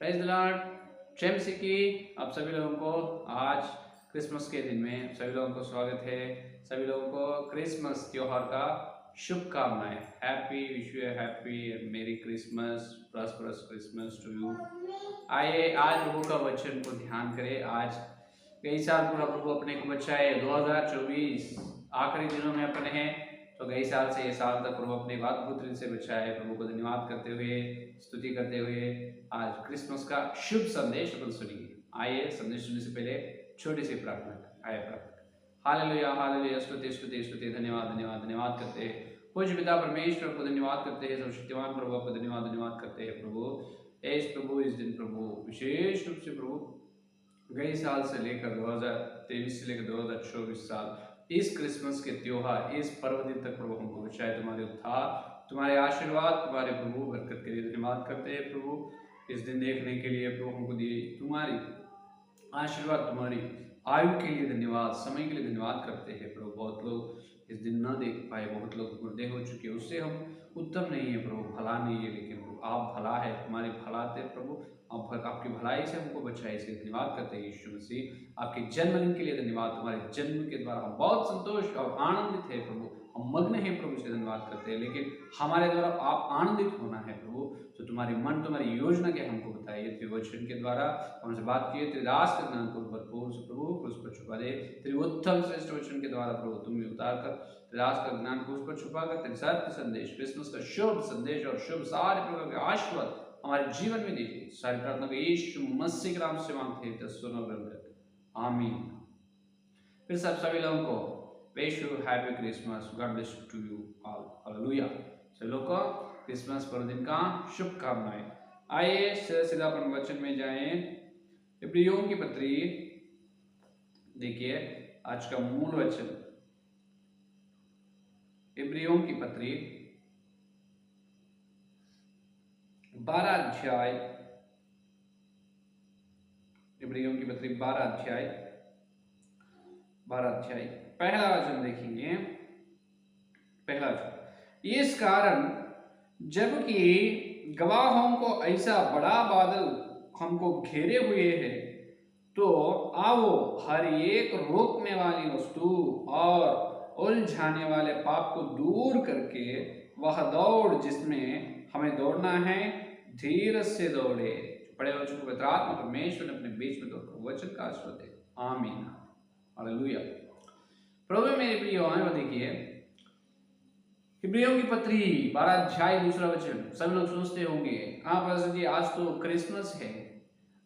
Praise the Lord. जय मसीह की आप सभी लोगों को आज क्रिसमस के दिन में सभी लोगों को स्वागत है। सभी लोगों को क्रिसमस त्योहार का शुभकामनाएं। Happy wish you happy merry Christmas, prosperous Christmas to you. आइए आज प्रभु का वचन को ध्यान करें। आज कई साल पूरा प्रभु अपने को बचाए। 2024 आखिरी दिनों में अपने हैं, तो कई साल से ये साल तक प्रभु अपने अद्भुत रीति से बचाए। प्रभु को धन्यवाद करते हुए, स्तुति करते हुए आज क्रिसमस का शुभ संदेश अपन सुनिए। आइए संदेश सुनने से पहले छोटी सी प्रार्थना करें। आइए प्रार्थना। हालेलुया हालेलुया, स्तुति स्तुति स्तुति, धन्यवाद धन्यवाद धन्यवाद करते हैं पूज्य पिता परमेश्वर को, धन्यवाद करते हैं सर्वशक्तिमान प्रभु को, धन्यवाद धन्यवाद करते हैं प्रभु इस दिन प्रभु विशेष रूप से प्रभु गए साल से लेकर 2023 से लेकर 2024 साल इस क्रिसमस के त्योहार, इस पर्व दिन तक प्रभु हमको बचाए। तुम्हारे उद्धार, तुम्हारे आशीर्वाद, तुम्हारे प्रभु बरकत के लिए धन्यवाद करते हैं प्रभु। इस दिन देखने के लिए प्रभु हमको दिए तुम्हारी आशीर्वाद, तुम्हारी आयु के लिए धन्यवाद, समय के लिए धन्यवाद करते हैं प्रभु। बहुत लोग इस दिन न देख पाए, बहुत लोग मुर्दे हो चुके, उससे हम उत्तम नहीं है प्रभु, भला नहीं है, लेकिन प्रभु आप भला है, तुम्हारी भलाते प्रभु आपकी भलाई से हमको बचाए, इसलिए धन्यवाद करते हैं यीशु मसीह। आपके जन्मदिन के लिए धन्यवाद, तुम्हारे जन्म के द्वारा हम बहुत संतोष और आनंदित है प्रभु, हम मग्न हैं प्रभु, इसलिए धन्यवाद करते हैं। लेकिन हमारे द्वारा आप आनंदित होना है प्रभु, तो तुम्हारी मन, तुम्हारी योजना क्या हमको बताइए। तेरे वचन के द्वारा हमसे बात किए, तेरे दास के ज्ञान को भरपूर से प्रभु क्रूस पर छुपा दे। तेरे उत्तम श्रेष्ठ वचन के द्वारा प्रभु तुम भी उतार कर तेरे दास का ज्ञान क्रूस पर छुपा कर तेरे सत्य संदेश, क्रिसमस का शुभ संदेश और शुभ सारे प्रकार के आशीर्वाद हमारे जीवन में दीजिए। सारी प्रार्थना को यीशु मसीह के नाम से मांगते हैं, तो सुनो ग्रहण करते, आमीन। फिर सब सभी लोगों को wish you happy Christmas, God bless to you all, hallelujah. सभी लोगों को क्रिसमस पर्व दिन का शुभकामनाएं। आइए सीधा अपन वचन में जाएं। इब्रियों की पत्री देखिए, आज का मूल वचन इब्रियों की पत्री 12 अध्याय, इब्रियों की पत्री 12 अध्याय पहला वचन देखेंगे। पहला वचन, इस कारण जबकि गवाहों को ऐसा बड़ा बादल हमको घेरे हुए है, तो आओ हर एक रोकने वाली वस्तु और उलझाने वाले पाप को दूर करके वह दौड़ जिसमें हमें दौड़ना है, धीरज से दौड़े। पढ़े वचन को पवित्र आत्मा परमेश्वर ने अपने बीच में दौड़ वचन का आशीर्वाद दे, आमीन, हालेलुया। प्रभु मेरे प्रिय वो देखिए, इब्रियों की पत्री 12 अध्याय 2 वचन। सब लोग सोचते होंगे, हाँ पास्टर जी आज तो क्रिसमस है,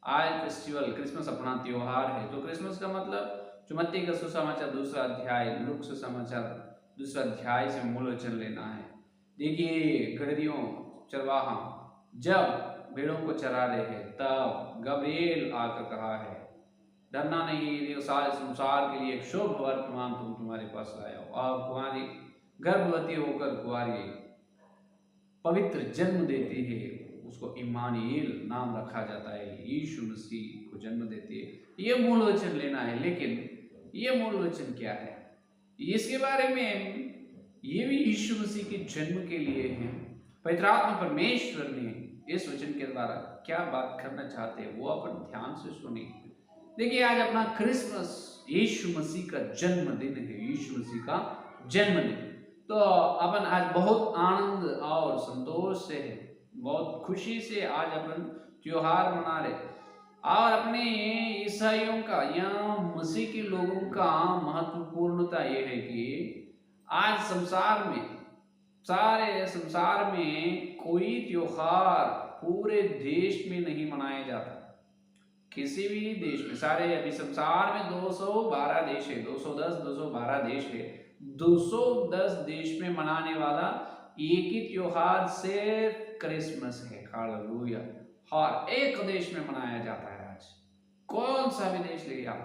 आज फेस्टिवल, क्रिसमस अपना त्योहार है, तो क्रिसमस का मतलब जो मत्ती का सुसमाचार 2 अध्याय, लूक सुसमाचार 2 अध्याय से मूल वचन लेना है। देखिए, गड़रियों चरवाहा जब भेड़ों को चरा रहे हैं, तब गब्रिएल आकर कहा है, डरना नहीं, सारे संसार के लिए एक शुभ वर्तमान तुम्हारे पास लाया हो। और कुमारी गर्भवती होकर कुआरी पवित्र जन्म देती है, उसको इम्मानुएल नाम रखा जाता है, यीशु मसीह को जन्म देती है। ये मूल वचन लेना है। लेकिन ये मूल वचन क्या है, इसके बारे में ये भी यीशु मसीह के जन्म के लिए है। पवित्र आत्मा परमेश्वर ने इस वचन के द्वारा क्या बात करना चाहते हैं, वो अपन ध्यान से सुनिए। देखिए, आज अपना क्रिसमस यीशु मसीह का जन्मदिन है, यीशु मसीह का जन्मदिन। तो अपन आज बहुत आनंद और संतोष से है, बहुत खुशी से आज अपन त्योहार मना रहे। और अपने ईसाइयों का या मसीह के लोगों का महत्वपूर्णता यह है कि आज संसार में, सारे संसार में कोई त्योहार पूरे देश में नहीं मनाया जाता। किसी भी देश में, सारे अभी संसार में 212 देश है, 212 देश है, 210 देश में मनाने वाला एक ही त्योहार सिर्फ क्रिसमस है, हालेलुया। हर एक देश में मनाया जाता है। आज कौन सा भी देश ले आप,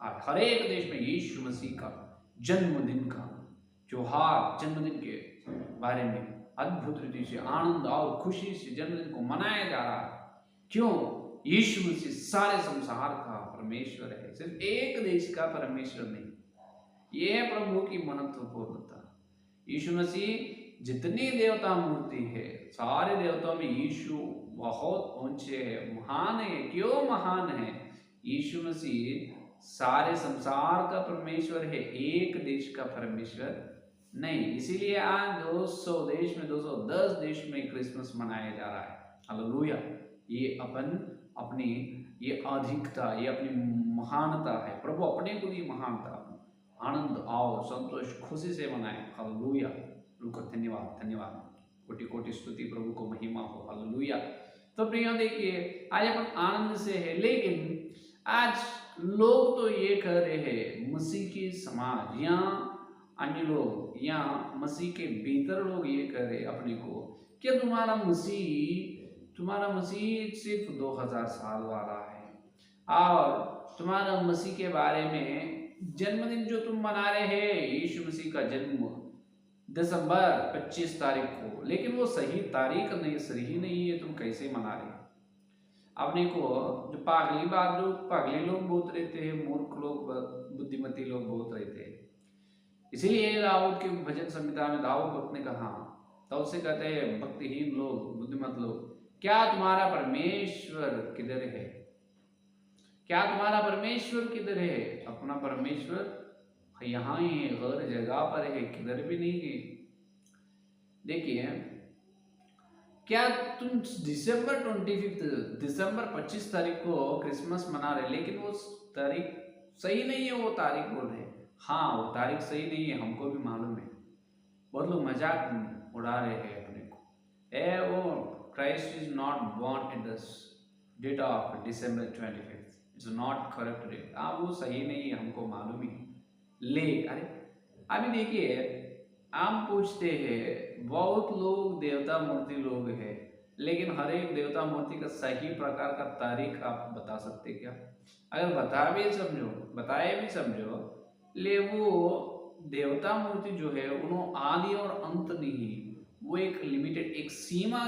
आज हर एक देश में यीशु मसीह का जन्मदिन का त्योहार, जन्मदिन के बारे में अद्भुत रीति से, आनंद और खुशी से जन्मदिन को मनाया जा रहा है। क्यों? यीशु मसीह सारे संसार का परमेश्वर है, सिर्फ एक देश का परमेश्वर नहीं। यह प्रभु की महत्वपूर्णता। यीशु मसीह जितनी देवता मूर्ति है, सारे देवताओं में यीशु बहुत ऊंचे है, महान है। क्यों महान है? यीशु मसीह सारे संसार का परमेश्वर है, एक देश का परमेश्वर नहीं। इसीलिए आज 200 देश में, 210 देश में क्रिसमस मनाया जा रहा है। हालेलुया। ये अपनी ये अधिकता, ये अपनी महानता है। प्रभु अपने को ही महानता, आनंद आओ, संतोष, खुशी से मनाए। हालेलुया। उनको धन्यवाद, धन्यवाद, कोटि कोटि स्तुति, प्रभु को महिमा हो। हालेलुया। तो प्रियो देखिए, आज अपन आनंद से है, लेकिन आज लोग तो ये कह रहे हैं, मसीह की समाज या अन्य लोग या मसीह के भीतर लोग ये कह रहे अपने को, क्या तुम्हारा मसीह सिर्फ 2000 साल वाला है और तुम्हारा मसीह के बारे में जन्मदिन जो तुम मना रहे हैं, यीशु मसीह का जन्म दिसंबर 25 तारीख को, लेकिन वो सही तारीख नहीं, सही नहीं है, तुम कैसे मना रहे? अपने को जो पागली लोग बोलते रहते हैं, मूर्ख लोग, बुद्धिमती लोग बोलते रहते हैं। इसीलिए दाऊद के भजन संहिता में दाऊद भक्त ने कहा, दाऊद से कहते हैं भक्तिहीन लोग, बुद्धिमत लोग, क्या तुम्हारा परमेश्वर किधर है? क्या तुम्हारा परमेश्वर किधर है? अपना परमेश्वर यहाँ ही है, हर जगह पर है, किधर भी नहीं है। देखिए, क्या तुम दिसंबर 25 तारीख को क्रिसमस मना रहे, लेकिन वो तारीख सही नहीं है, वो तारीख बोल रहे। हाँ, वो तारीख सही नहीं है, हमको भी मालूम है। बहुत लोग मजाक उड़ा रहे हैं अपने को। वो Christ is not born at the date of December 25th, it's not correct date. हाँ, वो सही नहीं है, हमको मालूम ही। अरे अभी देखिए, हम पूछते हैं, बहुत लोग देवता मूर्ति लोग हैं, लेकिन हर एक देवता मूर्ति का सही प्रकार का तारीख आप बता सकते क्या? अगर बताए भी समझो, ले वो देवता मूर्ति जो है, उन्होंने आदि और अंत नहीं, वो एक लिमिटेड, एक सीमा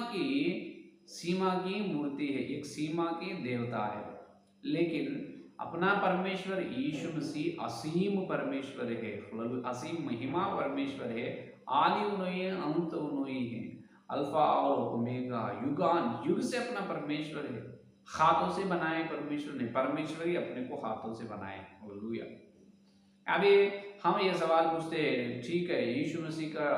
की मूर्ति है, एक सीमा की देवता है। लेकिन अपना परमेश्वर यीशु मसीह असीम परमेश्वर है, असीम महिमा परमेश्वर है, आदि उन्होंने, अंत उन्होंने है, अल्फा और ओमेगा, युगान युग से अपना परमेश्वर है। हाथों से बनाए परमेश्वर नहीं, परमेश्वर ही अपने को हाथों से बनाए। हालेलुया। अभी हम ये सवाल पूछते हैं, ठीक है, यीशु मसीह का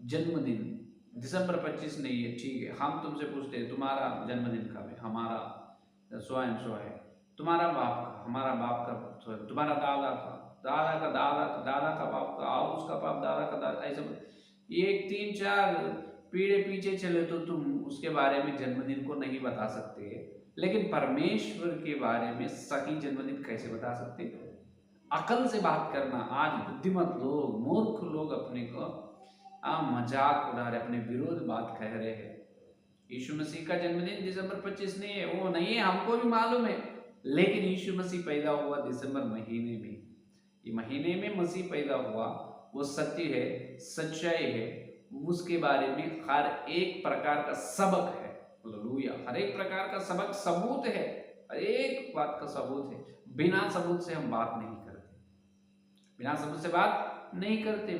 जन्मदिन दिसंबर 25 नहीं है, ठीक है, हम तुमसे पूछते हैं तुम्हारा जन्मदिन कब है? हमारा सो एंड सो है। तुम्हारा बाप का, हमारा बाप का, तुम्हारा दादा का, दादा का दादा का, दादा का बाप का, और उसका बाप, दादा का दादा, ऐसा एक 3-4 पीढ़ी पीछे चले तो तुम उसके बारे में जन्मदिन को नहीं बता सकते, लेकिन परमेश्वर के बारे में सही जन्मदिन कैसे बता सकते? अकल से बात करना। आज बुद्धिमत लोग, मूर्ख लोग अपने को मजाक उड़ा रहे, अपने विरोध बात कह रहे हैं। यीशु मसीह का जन्मदिन दिसंबर 25 नहीं है, वो नहीं है, हमको भी मालूम है, लेकिन यीशु मसीह पैदा हुआ दिसंबर महीने में। ये महीने में मसीह पैदा हुआ, वो सत्य है, सच्चाई है, उसके बारे में हर एक प्रकार का सबक है। हालेलुया। हर एक प्रकार का सबक, सबूत है, हर एक बात का सबूत है। बिना सबूत से हम बात नहीं करते, बिना सबूत से बात नहीं करते।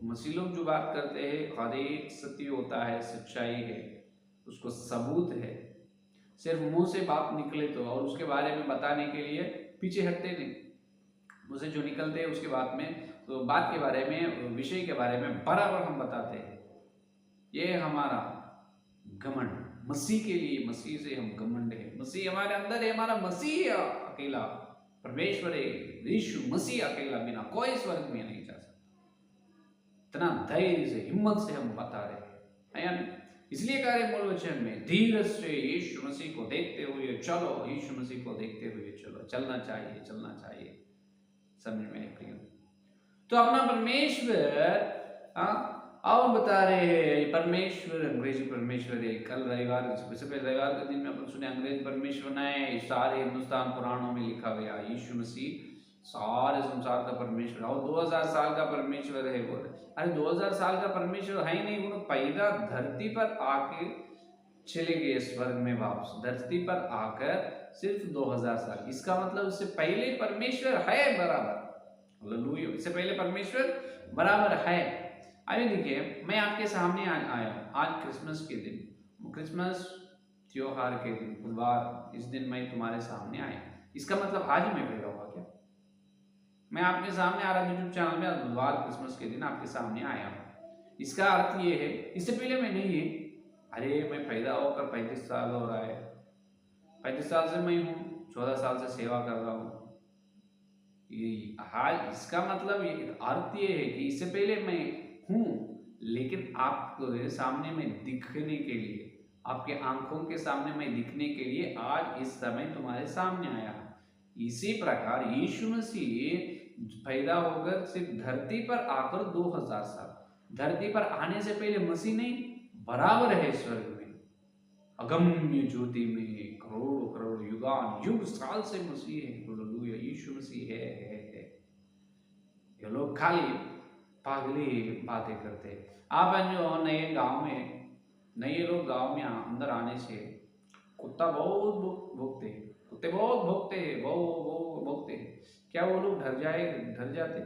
मसीह लोग जो बात करते हैं, हर एक सत्य होता है, सच्चाई है, उसको सबूत है। सिर्फ मुंह से बात निकले तो, और उसके बारे में बताने के लिए पीछे हटते नहीं, मुझसे जो निकलते हैं उसके बात में, तो बात के बारे में, विषय के बारे में बराबर हम बताते हैं। ये हमारा घमंड, मसीह के लिए, मसीह से हम घमंड है, मसीह हमारे अंदर है, हमारा मसीह अकेला परमेश्वर है, यीशु मसीह अकेला, बिना कोई स्वर्ग में नहीं जा सकता। इतना धैर्य से, हिम्मत से हम बता रहे हैं। इसलिए कह रहे मूल वचन में, धीरज से यीशु मसीह को देखते हुए चलो, यीशु मसीह को देखते हुए चलो, चलना चाहिए। समझ में प्रिय? तो अपना परमेश्वर और बता रहे हैं, परमेश्वर, अंग्रेजी परमेश्वर है। कल रविवार, इससे पहले रविवार के दिन में अपन सुने अंग्रेजी परमेश्वर ने, सारे हिंदुस्तान पुराणों में लिखा गया, यीशु मसीह सारे संसार का परमेश्वर, और 2000 साल का परमेश्वर है। बोले, अरे 2000 साल का परमेश्वर है ही नहीं, वो पैदा धरती पर आके चले गए स्वर्ग में वापस, धरती पर आकर सिर्फ 2000 साल। इसका मतलब इससे पहले परमेश्वर है बराबर। हालेलुया। इससे पहले परमेश्वर बराबर है। आइए देखिए, मैं आपके सामने आज आया हूँ। आज क्रिसमस के दिन, क्रिसमस त्योहार के दिन, बुधवार, इस दिन मैं तुम्हारे सामने आया। इसका मतलब आज ही मैं पैदा हुआ क्या? मैं आपके सामने आ रहा यूट्यूब चैनल में आज बुधवार क्रिसमस के दिन आपके सामने आया हूँ। इसका अर्थ ये है, इससे पहले मैं नहीं है, अरे मैं पैदा होकर 35 साल हो रहा है, 35 साल से मैं हूँ, 14 साल से सेवा कर रहा हूँ। हाँ, इसका मतलब ये अर्थ ये है कि इससे पहले मैं हूँ, लेकिन आपके सामने मैं दिखने के लिए, आपके आंखों के सामने मैं दिखने के लिए आज इस समय तुम्हारे सामने आया। इसी प्रकार यीशु मसीह पैदा होकर सिर्फ धरती पर आकर 2000 साल, धरती पर आने से पहले मसीह नहीं, बराबर है स्वर्ग में, अगम्य ज्योति में करोड़ों करोड़ युगान युग साल से मसीह है। हालेलुया, यीशु मसीह है। ये लोग खाली पागली बातें करते हैं। आप जो नए गांव में, नए लोग गांव में अंदर आने से कुत्ता बहुत भौंकते हैं, कुत्ते बहुत भौंकते हैं, वो भौंकते हैं। क्या वो लोग डर जाते?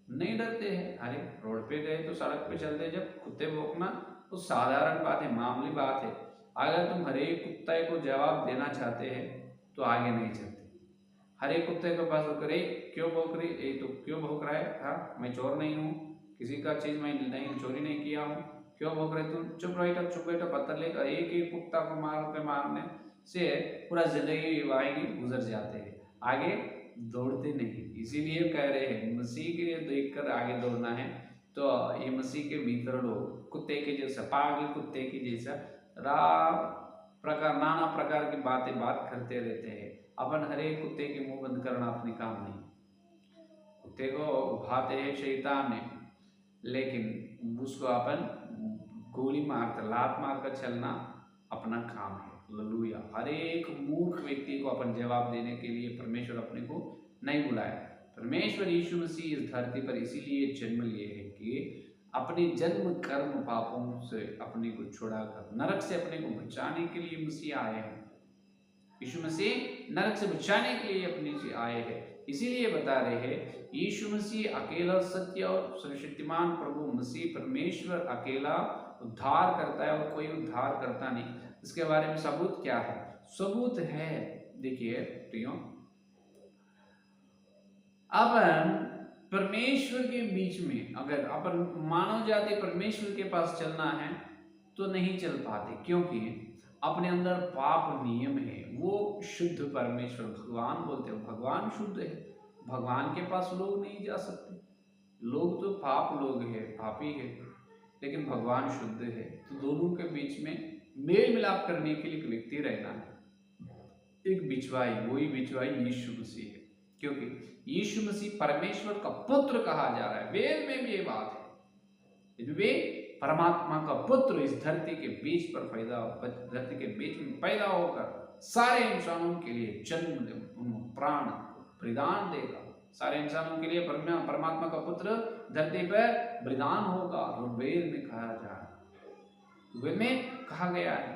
नहीं डरते हैं। अरे रोड पे गए तो सड़क पे चलते, जब कुत्ते भौंकना तो साधारण बात है, मामूली बात है। अगर तुम हर एक कुत्ते को जवाब देना चाहते हैं तो आगे नहीं चलते। हर एक कुत्ते के पास होकर क्यों भौंक रही, ये तो क्यों भौंक रहा है? हाँ, मैं चोर नहीं हूँ, किसी का चीज मैं नहीं चोरी नहीं किया हूँ, क्यों भौंक रहे तुम? चुप बैठो, पत्थर लेकर एक एक कुत्ता को मारने से पूरा जिंदगी वाही गुजर जाते हैं, आगे दौड़ते नहीं। इसीलिए कह रहे हैं मसीह के देखकर आगे दौड़ना है। तो ये मसीह के भीतर लोग कुत्ते के जैसा, पागल कुत्ते के जैसा नाना प्रकार की बात करते रहते हैं। अपन हर एक कुत्ते के मुंह बंद करना अपने काम नहीं। कुत्ते को उभाते हैं शैतान ने, लेकिन उसको अपन गोली मारकर, लात मारकर चलना अपना काम है। हालेलुया, हर एक मूर्ख व्यक्ति को अपन जवाब देने के लिए परमेश्वर अपने को नहीं बुलाया। परमेश्वर यीशु मसीह इस धरती पर इसीलिए जन्म लिए है कि अपने जन्म कर्म पापों से अपने को छुड़ाकर नरक से अपने को बचाने के लिए मसीह आए हैं। यीशु मसीह नरक से बचाने के लिए अपने से आए हैं। इसीलिए बता रहे हैं यीशु मसीह अकेला सत्य और सर्वशक्तिमान प्रभु मसीह परमेश्वर अकेला उद्धार करता है और कोई उद्धार करता नहीं। इसके बारे में सबूत क्या है? सबूत है, देखिए प्रियो, अब परमेश्वर के बीच में अगर अपन मानव जाति परमेश्वर के पास चलना है तो नहीं चल पाते, क्योंकि अपने अंदर पाप नियम है। वो शुद्ध परमेश्वर भगवान बोलते हैं, भगवान शुद्ध है, भगवान के पास लोग नहीं जा सकते। लोग तो पाप लोग हैं, पापी है, लेकिन भगवान शुद्ध है। तो दोनों के बीच में मेल मिलाप करने के लिए एक व्यक्ति रहना है, एक बिचवाई, वही बिचवाई यीशु मसीह है। क्योंकि यीशु मसीह परमेश्वर का पुत्र कहा जा रहा है, वेद में भी ये बात है। वे परमात्मा का पुत्र इस धरती के बीच पर धरती के बीच में पैदा होकर सारे इंसानों के लिए जन्म, प्राण बलिदान देगा। सारे इंसानों के लिए परमात्मा का पुत्र धरती पर बलिदान होगा। वेद में कहा जा रहा है, वेद में कहा गया है।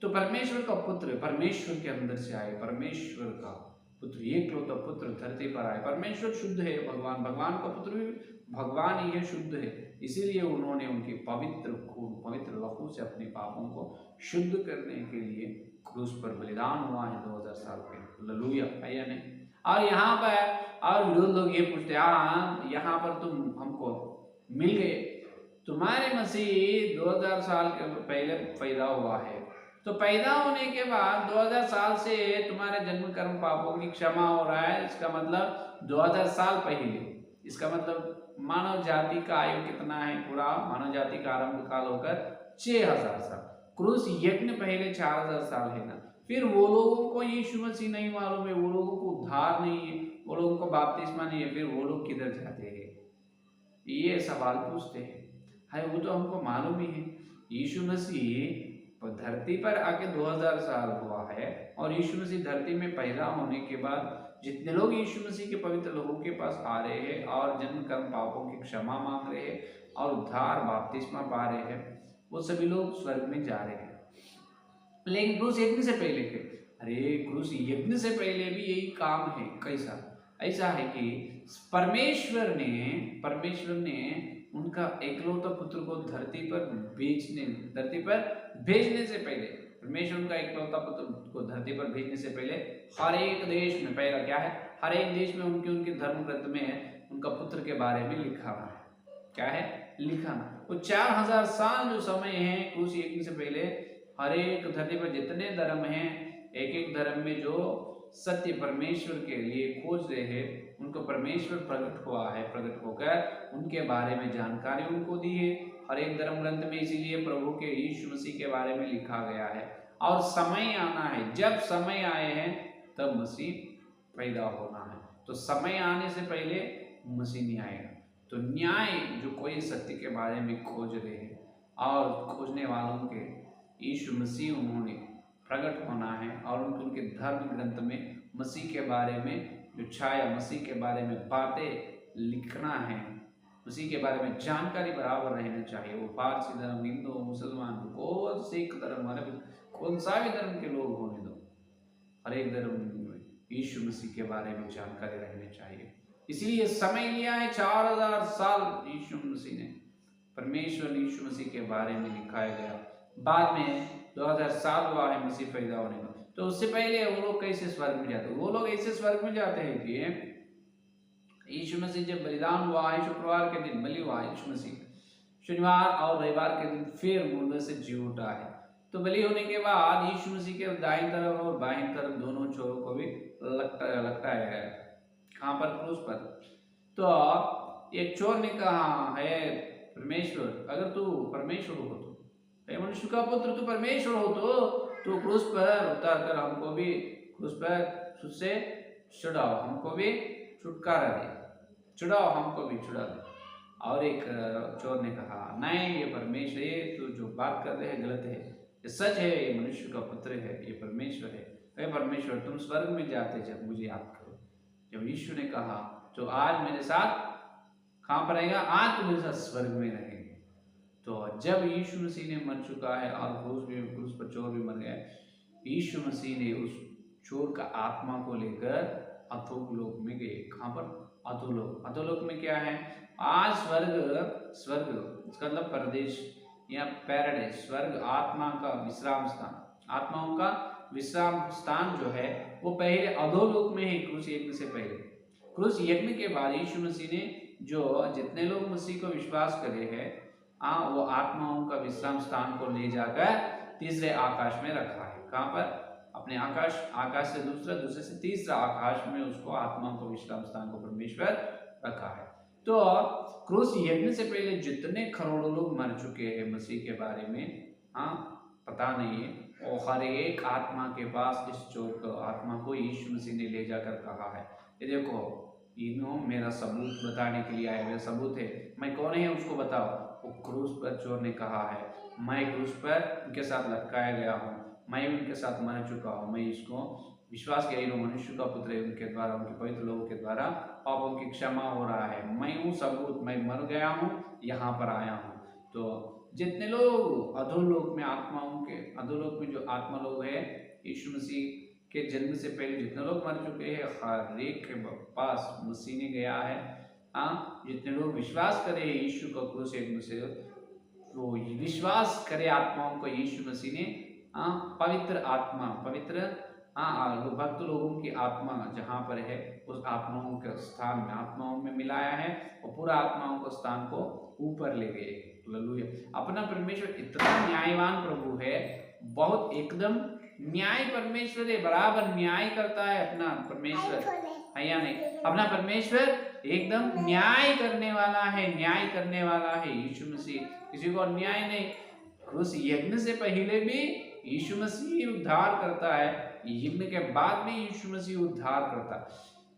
तो परमेश्वर का पुत्र परमेश्वर के अंदर से आए, परमेश्वर का पुत्र, एकलौता पुत्र धरती पर आए। परमेश्वर शुद्ध है, भगवान का पुत्र भी भगवान ही है, शुद्ध है। इसीलिए उन्होंने उनके पवित्र खून, पवित्र लहू से अपने पापों को शुद्ध करने के लिए क्रूस पर बलिदान हुआ है 2000 साल पहले। हालेलुया, है या नहीं? और यहाँ पर और विरोध लोग ये पूछते हैं, हाँ यहाँ पर तुम हमको मिल गए, तुम्हारे मसीह 2000 साल के पहले पैदा हुआ है, तो पैदा होने के बाद 2000 साल से तुम्हारे जन्म कर्म पापों की क्षमा हो रहा है। इसका मतलब 2000 साल पहले, इसका मतलब मानव जाति का आयु कितना है? पूरा मानव जाति का आरंभ काल होकर 6000 साल, क्रूस यज्ञ पहले 4000 साल है ना। फिर वो लोगों को यीशु मसीह नहीं मालूम है, वो लोगों को उद्धार नहीं है, वो लोगों को बपतिस्मा नहीं है, फिर वो लोग किधर जाते हैं? ये सवाल पूछते हैं। है वो तो हमको मालूम ही है, यीशु मसीह धरती पर आके 2000 साल हुआ है, और यीशु मसीह धरती में पैदा होने के बाद जितने लोग यीशु मसीह के पवित्र लोगों के पास आ रहे हैं और जन्म कर्म पापों की क्षमा मांग रहे हैं और उद्धार बपतिस्मा पा रहे हैं, वो सभी लोग स्वर्ग में जा रहे हैं। लेकिन क्रूस यज्ञ से पहले के, अरे क्रूस यज्ञ से पहले भी यही काम है। कैसा? ऐसा है कि परमेश्वर ने उनका एकलौता पुत्र को धरती पर भेजने से पहले, परमेश्वर उनका एकलौता पुत्र को धरती पर भेजने से पहले हर एक देश में, पहला क्या है, हर एक देश में उनके धर्म ग्रंथ में उनका पुत्र के बारे में लिखा हुआ है। क्या है? लिखा। वो 4000 साल जो समय है क्रूस यज्ञ से पहले, हर एक धरती पर जितने धर्म हैं, एक एक धर्म में जो सत्य परमेश्वर के लिए खोज रहे हैं, उनको परमेश्वर प्रकट हुआ है, प्रकट होकर उनके बारे में जानकारी उनको दी है हर एक धर्म ग्रंथ में। इसीलिए प्रभु के यीशु मसीह के बारे में लिखा गया है। और समय आना है, जब समय आए हैं तब मसीह पैदा होना है। तो समय आने से पहले मसीह नहीं आएगा। तो न्याय जो कोई सत्य के बारे में खोज रहे हैं और खोजने वालों के यीशु मसीह उन्होंने प्रकट होना है और उनके धर्म ग्रंथ में मसीह के बारे में जो छाया, मसीह के बारे में बातें लिखना है, मसीह के बारे में जानकारी बराबर रहना चाहिए। वो पारसी धर्म, हिंदू, मुसलमान, कौन सिख धर्म, अरब, कौन सा भी धर्म के लोग होने दो, हर एक धर्म में यीशु मसीह के बारे में जानकारी रहनी चाहिए। इसीलिए समय लिया है 4000 साल यीशु मसीह ने, परमेश्वर यीशु मसीह के बारे में लिखाया गया। बाद में 2000 साल हुआ है मसीह पैदा होने का। तो उससे पहले वो लोग कैसे स्वर्ग में जाते? वो लोग ऐसे स्वर्ग में जाते हैं कि यीशु मसीह जब बलिदान हुआ है, शुक्रवार के दिन बलि हुआ है यीशु मसीह, शनिवार और रविवार के दिन फिर मुर्दे से जी उठा है। तो बलि होने के बाद यीशु मसीह के दाईं तरफ और बाईं तरफ दोनों छोरों को भी लटकाया गया है। कहाँ पर? क्रूस पर। तो एक चोर ने कहा, है परमेश्वर, अगर तू परमेश्वर हो तो, मनुष्य का पुत्र तू परमेश्वर हो तो क्रूस पर उतार कर हमको भी क्रूस पर तुझसे छुड़ाओ, हमको भी छुटकारा दे, छुड़ाओ, हमको भी छुड़ा दे। और एक चोर ने कहा, नहीं, ये परमेश्वर, ये तू जो बात कर रहे हैं गलत है, ये सच है, ये मनुष्य का पुत्र है, ये परमेश्वर है। अरे परमेश्वर, तुम स्वर्ग में जाते जब मुझे याद करो। जब यीशु ने कहा, तो आज मेरे साथ कहाँ पर रहेगा? आज तुम मेरे साथ स्वर्ग में रहेंगे। तो जब यीशु मसीह ने मर चुका है और क्रूस पर चोर भी मर गया, यीशु मसीह ने उस चोर का आत्मा को लेकर अधोलोक में गए। कहाँ पर? अधोलोक। अधोलोक में क्या है? आज स्वर्ग इसका मतलब परदेश या पैराडाइज, स्वर्ग आत्मा का विश्राम स्थान, आत्माओं का विश्राम स्थान जो है वो पहले अधोलोक में है। क्रूस यज्ञ से पहले, क्रूस यज्ञ के बाद यीशु मसीह ने जो जितने लोग मसीह को विश्वास करे हैं, वो आत्माओं का विश्राम स्थान को ले जाकर तीसरे आकाश में रखा है। कहाँ पर? अपने आकाश से दूसरे से तीसरा आकाश में उसको आत्माओं को विश्राम स्थान को परमेश्वर रखा है। तो क्रूस यज्ञ से पहले जितने करोड़ों लोग मर चुके हैं मसीह के बारे में पता नहीं है, और हर एक आत्मा के पास इस चोर आत्मा को यीशु मसीह ने ले जाकर कहा है, ये देखो, इन्हों मेरा सबूत बताने के लिए आए, मेरा सबूत है, मैं कौन है उसको बताओ। वो क्रूस पर चोर ने कहा है, मैं क्रूस पर उनके साथ लटकाया गया हूँ, मैं उनके साथ मर चुका हूँ, मैं इसको विश्वास किया मनुष्य का पुत्र है, उनके द्वारा, उनके पवित्र लोगों के द्वारा पापों की क्षमा हो रहा है, मैं हूँ सबूत, मैं मर गया हूँ, यहाँ पर आया हूँ। तो जितने लोग अधोलोक में अधोलोक में जो आत्मा लोग है, यीशु मसीह के जन्म से पहले जितने लोग मर चुके हैं, हर एक के पास मसीह ने गया है। जितने लोग विश्वास करे यीशु का क्रूस यज्ञ से, तो विश्वास करे आत्माओं को यीशु मसीह ने पवित्र आत्मा, पवित्र भक्त लोगों की आत्मा जहाँ पर है, उस आत्माओं के स्थान में, आत्माओं में मिलाया है और पूरा आत्माओं के स्थान को ऊपर ले गए। हालेलुया। अपना परमेश्वर इतना न्यायवान प्रभु है, बहुत एकदम न्याय परमेश्वर है, बराबर न्याय करता है अपना परमेश्वर, है या नहीं? अपना परमेश्वर एकदम न्याय करने वाला है, न्याय करने वाला है यीशु मसीह, किसी को अन्याय नहीं। क्रूस यज्ञ से पहले भी यीशु मसीह उद्धार करता है, यज्ञ के बाद भी यीशु मसीह उद्धार करता है।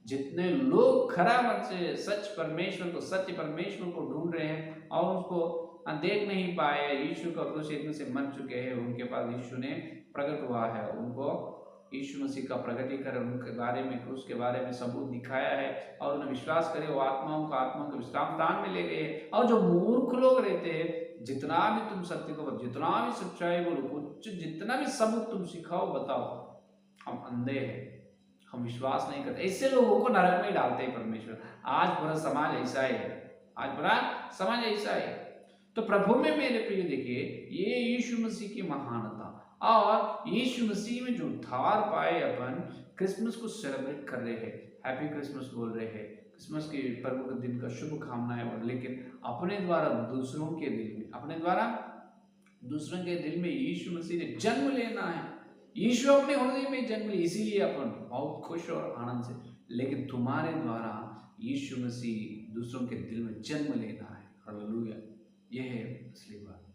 जितने लोग खरा मन से सत्य परमेश्वर को ढूंढ रहे हैं और उसको देख नहीं पाए, यीशु का क्रूस यज्ञ से मर चुके हैं, उनके पास यीशु ने प्रकट हुआ है, उनको यीशु मसीह का प्रकटीकरण, उनके बारे में, क्रूस के बारे में सबूत दिखाया है, और उन्हें विश्वास करे वो आत्माओं को विश्राम स्थान में ले गए। और जो मूर्ख लोग रहते हैं, जितना भी तुम सत्य को, जितना भी सच्चाई बोलो, कुछ जितना भी सबूत तुम सिखाओ, बताओ, हम अंधे हैं, हम विश्वास नहीं करते, ऐसे लोगों को नरक में डालते हैं परमेश्वर। आज पूरा समाज ऐसा है, आज पूरा समाज ऐसा है। तो प्रभु में मेरे प्रिय देखिए, ये यीशु मसीह की महानता और यीशु मसीह में जो उद्धार पाए अपन क्रिसमस को सेलिब्रेट कर रहे हैं, हैप्पी क्रिसमस बोल रहे हैं, क्रिसमस के पर्व के दिन का शुभकामनाएं बोल, लेकिन अपने द्वारा दूसरों के दिल में, अपने द्वारा दूसरों के दिल में यीशु मसीह ने जन्म लेना है। यीशु अपने हृदय में जन्म लिया, इसीलिए अपन बहुत खुश और आनंद से, लेकिन तुम्हारे द्वारा यीशु मसीह दूसरों के दिल में जन्म लेना है। हालेलुया, यह है असली बात।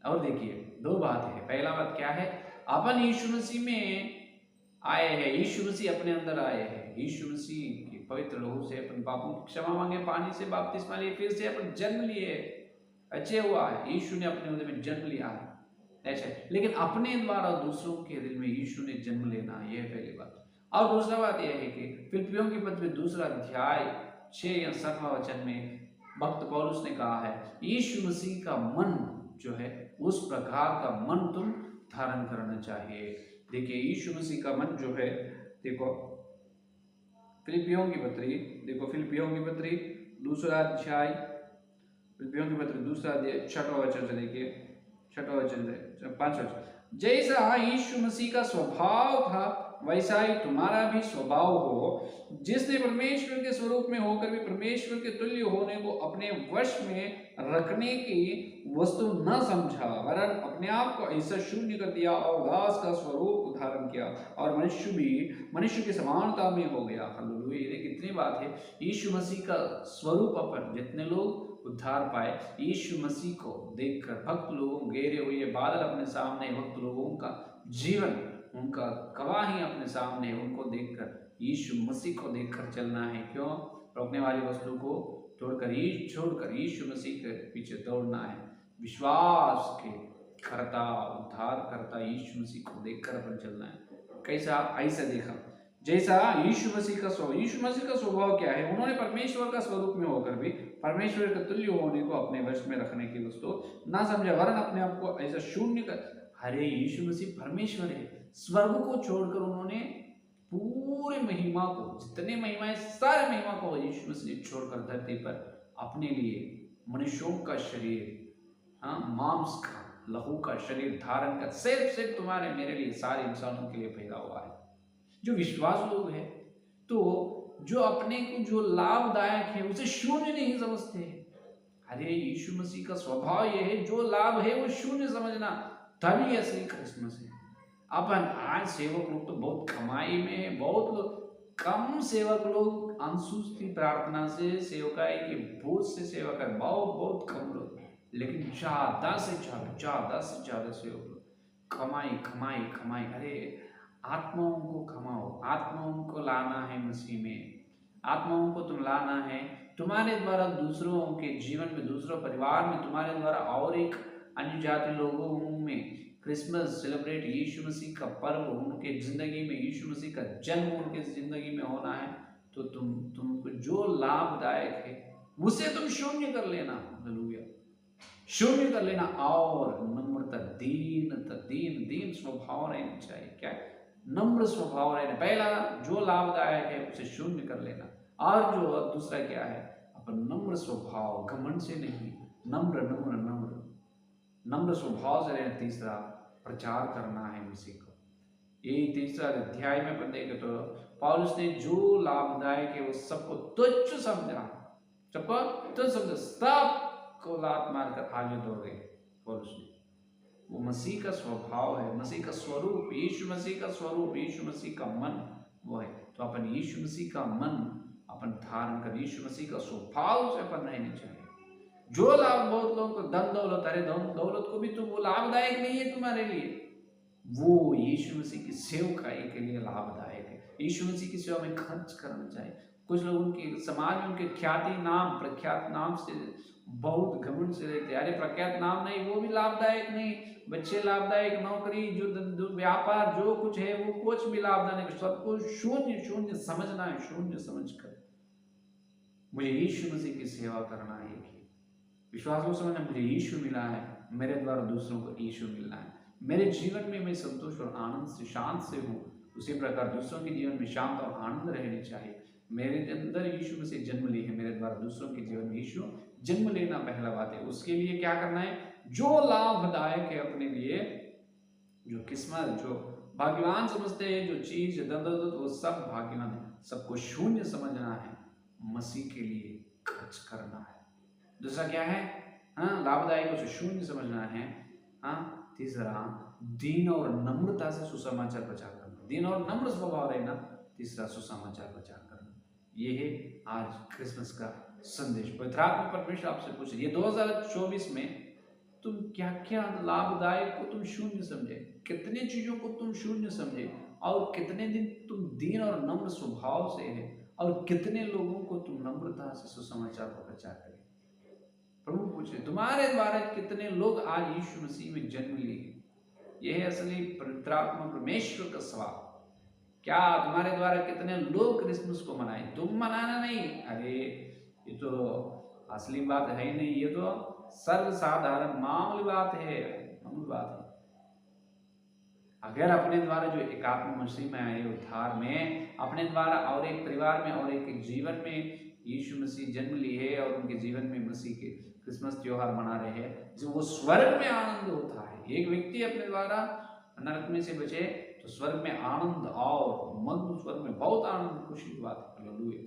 और देखिए दो बात है, पहला बात क्या है, अपन यीशु मसीह में आए हैं, यीशु मसीह अपने अंदर आए हैं, यीशु मसीह के पवित्र लहू से अपन पापों की क्षमा मांगे, पानी से बपतिस्मा लिए, फिर से अपन जन्म लिए, अच्छे हुआ है, यीशु ने अपने हृदय में जन्म लिया है, ऐसा। लेकिन अपने द्वारा दूसरों के दिल में यीशु ने जन्म लेना, यह पहली बात। और दूसरा बात यह है कि फिलिप्पियों की पत्री दूसरा अध्याय 6 या 7वां वचन में भक्त पौलुस ने कहा है, यीशु मसीह का मन जो है उस प्रकार का मन तुम धारण करना चाहिए। देखिए यीशु मसीह का मन जो है, देखो फिलिप्पियों की पत्री, देखो फिलिप्पियों की पत्री दूसरा अध्याय, फिलिप्पियों की पत्री दूसरा अध्याय 6वां वचन से देखिए, 6वां वचन से 5वां वचन, जैसा यीशु मसीह का स्वभाव था वैसा ही तुम्हारा भी स्वभाव हो, जिसने परमेश्वर के स्वरूप में होकर भी परमेश्वर के तुल्य होने को अपने वश में रखने की वस्तु न समझा, वरन अपने आप को ऐसा शून्य कर दिया और दास का स्वरूप धारण किया, और मनुष्य की समानता में हो गया। हालेलुया, ये कितनी बात है। यीशु मसीह का स्वरूप अपन जितने लोग उद्धार पाए, यीशु मसीह को देखकर, भक्त लोगों घेरे हुए बादल अपने सामने, भक्त लोगों का जीवन, उनका गवाही अपने सामने, उनको देखकर, यीशु मसीह को देखकर चलना है। क्यों? रोकने वाली वस्तु को छोड़कर यीशु मसीह के पीछे दौड़ना है। विश्वास के करता, उद्धार करता यीशु मसीह को देखकर अपन चलना है। कैसा? ऐसा देखा जैसा यीशु मसीह का स्वभाव क्या है, उन्होंने परमेश्वर का स्वरूप में होकर भी परमेश्वर के तुल्य होने को अपने वश में रखने की वस्तु ना समझा, वरन अपने आप को ऐसा शून्य कर। अरे यीशु मसीह परमेश्वर है, स्वर्ग को छोड़कर उन्होंने पूरे महिमा को, जितने महिमाएं, सारे महिमा को यीशु मसीह ने छोड़कर धरती पर अपने लिए मनुष्यों का शरीर, हाँ, मांस का, लहू का शरीर धारण कर सिर्फ तुम्हारे मेरे लिए, सारे इंसानों के लिए पैदा हुआ है। जो विश्वास लोग हैं, तो जो अपने को जो लाभदायक है उसे शून्य नहीं समझते। अरे यीशु मसीह का स्वभाव यह है, जो लाभ है वो शून्य समझना, तभी असली क्रिसमस है। अपन आज सेवक लोग तो बहुत कमाई में है, बहुत लोग, कम सेवक लोग अंशुस्ती प्रार्थना से, सेवकाई के बोझ से सेवा कर, बहुत कम लोग, लेकिन ज्यादा से ज्यादा सेवक लोग कमाई। अरे आत्माओं को कमाओ, आत्माओं को लाना है मसीह में, आत्माओं को तुम लाना है। तुम्हारे द्वारा दूसरों के जीवन में, दूसरों परिवार में, तुम्हारे द्वारा और एक अन्य जाति लोगों में क्रिसमस सेलिब्रेट, यीशु मसीह का पर्व उनके जिंदगी में, यीशु मसीह का जन्म उनके जिंदगी में होना है, तो तुमको जो लाभदायक है उसे तुम शून्य कर लेना। हालेलुया, शून्य कर लेना, और नम्रता, दीन स्वभाव रहना चाहिए। क्या? नम्र स्वभाव रहना। पहला जो लाभदायक है उसे शून्य कर लेना, और जो दूसरा क्या है, अपन नम्र स्वभाव, घमंड से नहीं, नम्र स्वभाव से रहना। तीसरा, प्रचार करना है मसीह को। यही तीसरा अध्याय में अपन देखें तो पौलुस ने जो लाभदायक है वो सबको तुच्छ समझा, सबको लात मारकर आगे दौड़े पौलुस ने। वो मसीह का स्वभाव है, मसीह का स्वरूप, यीशु मसीह का स्वरूप, यीशु मसीह का मन वो है। तो अपन यीशु मसीह का मन अपन धारण कर, यीशु मसीह का स्वभाव से अपन रहना चाहिए। जो लाभ बहुत लोगों को धन दौलत, अरे धन दौलत को भी तो वो लाभदायक नहीं है तुम्हारे लिए, वो यीशु मसीह की सेवकाई के लिए लाभदायक है। यीशु मसीह की सेवा में खर्च करना चाहिए। कुछ लोग उनके समाज में उनके ख्याति नाम, प्रख्यात नाम से बहुत घमंड से रहते। अरे प्रख्यात नाम नहीं, वो भी लाभदायक नहीं। बच्चे लाभदायक, नौकरी, जो व्यापार, जो कुछ है वो कुछ भी लाभदायक, सबको शून्य समझना है। शून्य समझकर मुझे यीशु मसीह की सेवा करना है। विश्वास को समझना, मुझे यीशु मिला है, मेरे द्वारा दूसरों को यीशु मिलना है। मेरे जीवन में मैं संतोष और आनंद से, शांत से हूँ, उसी प्रकार दूसरों के जीवन में शांति और आनंद रहनी चाहिए। मेरे अंदर यीशु मसीह जन्म ली है, मेरे द्वारा दूसरों के जीवन में यीशु जन्म लेना पहला बात है। उसके लिए क्या करना है? जो लाभदायक है अपने लिए, जो किस्मत, जो भाग्यवान समझते हैं, जो चीज वो सब भाग्यवान है। सबको शून्य समझना है, मसीह के लिए खर्च करना है। दूसरा क्या है? हाँ, लाभदायक उसे शून्य समझना है। हाँ, तीसरा दीन और नम्रता से सुसमाचार प्रचार करना, दीन और नम्र स्वभाव रहना। तीसरा सुसमाचार प्रचार करना। ये है आज क्रिसमस का संदेश। पवित्र आत्मा परमेश्वर आपसे पूछे, ये 2024 में तुम क्या क्या लाभदायक को तुम शून्य समझे, कितने चीजों को तुम शून्य समझे, और कितने दिन तुम दीन और नम्र स्वभाव से है, और कितने लोगों को तुम नम्रता से सुसमाचार का प्रचार करें। प्रभु पूछे, तुम्हारे द्वारा कितने लोग आज यीशु मसीह में जन्म लिए? यह है असली पवित्र आत्मा परमेश्वर का सवाल। क्या तुम्हारे द्वारा कितने लोग क्रिसमस को मनाए? तुम मनाना नहीं, अरे ये तो असली बात है ही नहीं, ये तो सर्वसाधारण मामूली बात है, मामूली बात है। अगर अपने द्वारा जो एकात्म मसीह में आए उद्धार में, अपने द्वारा और एक परिवार में और एक जीवन में यीशु मसीह जन्म लिए है, और उनके जीवन में मसीह के क्रिसमस त्योहार मना रहे हैं, जो वो स्वर्ग में आनंद होता है। एक व्यक्ति अपने द्वारा नरक में से बचे तो स्वर्ग में आनंद, और मन स्वर्ग में बहुत आनंद, खुशी की बात है। हालेलुया।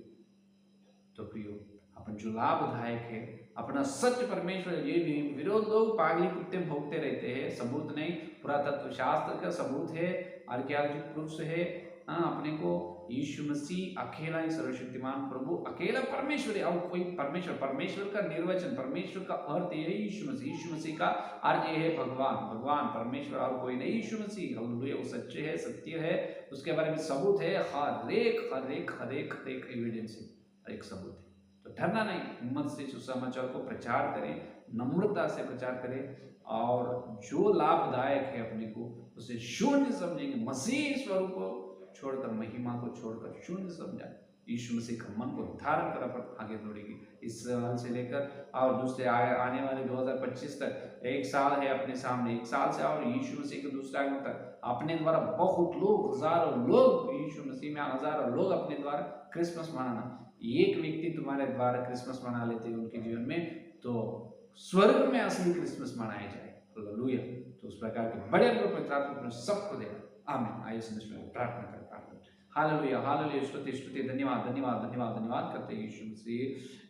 तो प्रियो, अपन जो लाभदायक है, अपना सत्य परमेश्वर, ये भी विरोध लोग पागली कुत्ते भोगते रहते हैं, सबूत नहीं, पुरातत्व शास्त्र का सबूत है, आर्कियोलॉजिकल प्रूफ है। हाँ, अपने को यीशु मसीह अकेला ही सर्वशक्तिमान प्रभु, अकेला परमेश्वर है, और कोई परमेश्वर, परमेश्वर का निर्वचन, परमेश्वर का अर्थ ये है यीशु मसीह, यीशु मसीह का अर्थ ये है भगवान, भगवान परमेश्वर और कोई नहीं, यीशु मसीह। हालेलुया, वो सच्चे है, सत्य है, उसके बारे में सबूत है, हर एक एविडेंस है, एक सबूत है। तो डरना नहीं, हिम्मत से सुसमाचार को प्रचार करें, नम्रता से प्रचार करें, और जो लाभदायक है अपने को उसे शून्य समझेंगे। मसीह स्वरूप को छोड़कर, महिमा को छोड़कर शून्य समझा, यीशु मसीह का मन को धारण कर अपन आगे दौड़ेगी। इस साल से लेकर और दूसरे आने वाले 2025 तक एक साल है अपने सामने, एक साल से और यीशु मसीह के दूसरे आगमन तक अपने द्वारा बहुत लोग, हजारों लोग यीशु मसीह में, हजारों लोग अपने द्वारा क्रिसमस मनाना। एक व्यक्ति तुम्हारे द्वारा क्रिसमस मना लेते हैं उनके जीवन में, तो स्वर्ग में असली क्रिसमस मनाया जाए। हालेलुया। तो उस प्रकार के बड़े पवित्र आत्मा सबको देगा। आमीन। आइए संदेश में प्रार्थना करता हूं। हालेलुया, हालेलुया, स्तुति स्तुति, धन्यवाद धन्यवाद धन्यवाद धन्यवाद करते हैं यीशु मसीह,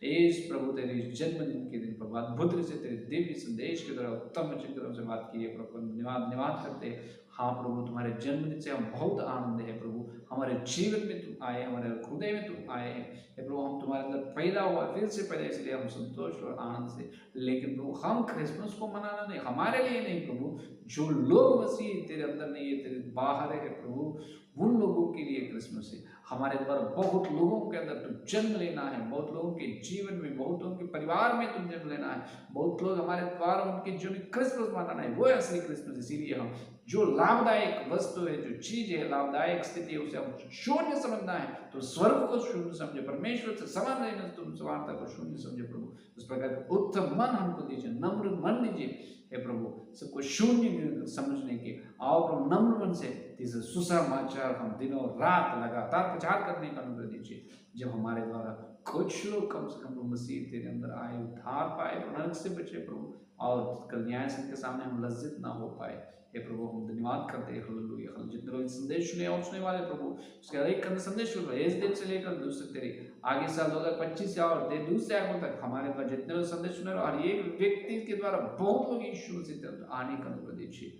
इस प्रभु तेरे जन्मदिन के दिन प्रभु अद्भुत से तेरे दिव्य संदेश के द्वारा उत्तम वचन की तरफ से बात की है प्रभु, धन्यवाद धन्यवाद करते हैं। हाँ प्रभु, तुम्हारे जन्मदिन से हम बहुत आनंद है प्रभु, हमारे जीवन में तुम आए, हमारे हृदय में तुम आए हैं प्रभु, हम तुम्हारे अंदर पैदा हुआ, फिर से पैदा, इसलिए हम संतोष और आनंद से। लेकिन प्रभु, हम क्रिसमस को मनाना नहीं, हमारे लिए नहीं प्रभु, जो लोग मसीह तेरे अंदर नहीं है, तेरे बाहर है प्रभु, उन लोगों के लिए क्रिसमस है। हमारे द्वारा बहुत लोगों के अंदर तुम जन्म लेना है, बहुत लोगों के जीवन में, बहुत लोगों के परिवार में तुम जन्म लेना है, बहुत लोग हमारे द्वारा उनके जीवन में क्रिसमस मनाना है, वो है असली क्रिसमस। इसीलिए हम जो लाभदायक वस्तु है, जो चीज है, लाभदायक स्थिति है, उसे हम शून्य समझना है तो स्वर्ग को शून्य समझे, परमेश्वर से समान रहना तुम समानता को शून्य समझे प्रभु। उस प्रकार का उत्तम मन हमको दीजिए, नम्र मन दीजिए हे प्रभु, सबको शून्य समझने के, और नम्र मन से सुसमाचार हम दिनों रात लगातार प्रचार करने का अनुग्रह दीजिए। जब हमारे द्वारा कुछ लोग कम से कम मसीह तेरे अंदर आए, उद्धार पाए, नरक से बचे प्रभु, और कल न्याय के सामने हम लज्जित ना हो पाए हे प्रभु, हम धन्यवाद करते हैं। हालेलुया। जितने लोग संदेश सुने और सुनने वाले प्रभु, उसके हर एक संदेश इस दिन से लेकर दूसरे तेरे आगे साल 2025 से और दूसरे आगमन तक हमारे पास जितने लोग संदेश सुने, और एक व्यक्ति के द्वारा बहुत लोग यीशु मसीह तक आने का अनुग्रह दीजिए।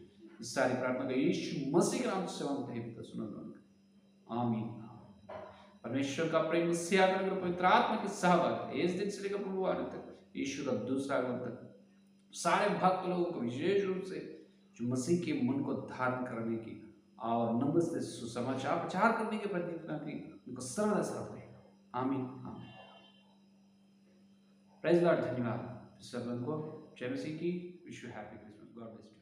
इस सारी प्रार्थना को यीशु मसीह के नाम से मांगते हैं पिता, सुनो। आमीन। परमेश्वर का प्रेम, पवित्र आत्मा की सहभागिता इस दिन से लेकर प्रभु आने तक, यीशु का दूसरा आगमन तक, सारे भक्त लोगों को विशेष रूप से जो मसीह के मन को धारण करने की और नम्र से सुसमाचार प्रचार करने की प्रतिज्ञा की, उनको सर्वदा साथ रहेगा। आमीन आमीन। Praise Lord. धन्यवाद। सब को जय मसीह की। Wish you happy Christmas. God bless you.